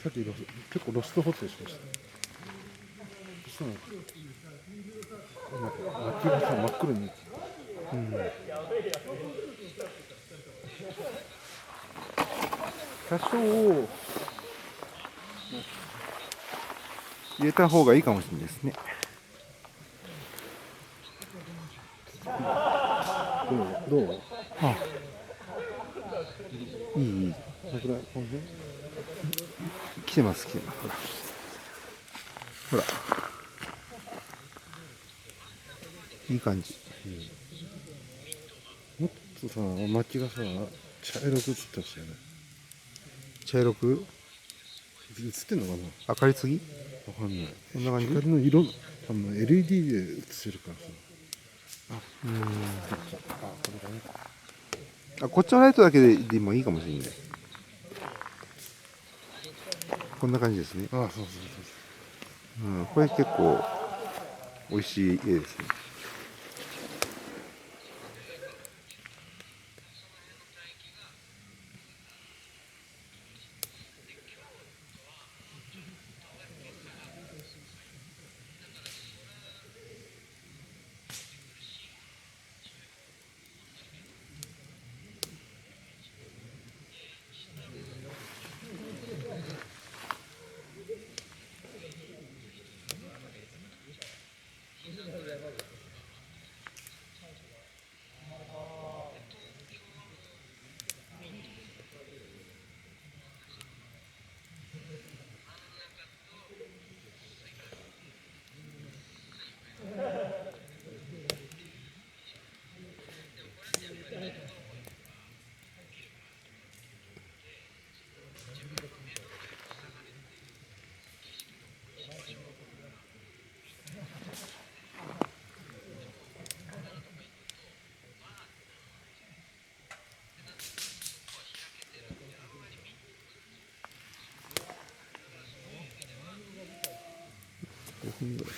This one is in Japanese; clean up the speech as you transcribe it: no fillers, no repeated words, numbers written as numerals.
さっき結構ロストホテルしました。そしたら薪がさ真っ黒に、多少入れた方がいいかもしれないですね。どうあ、いいいい。このくらいこの辺来てます来てます。ほらいい感じ。もっとさ薪がさ茶色く映ってほしいよね。茶色く映ってんのかな、明かりすぎ。わかんない。こんな感じ。光の色多分 LED で映せるからさ。あ、これダメか。あ、こっちのライトだけでもいいかもしれない。こんな感じですね。あ、そう。これ結構美味しい絵ですね。5分ぐらい。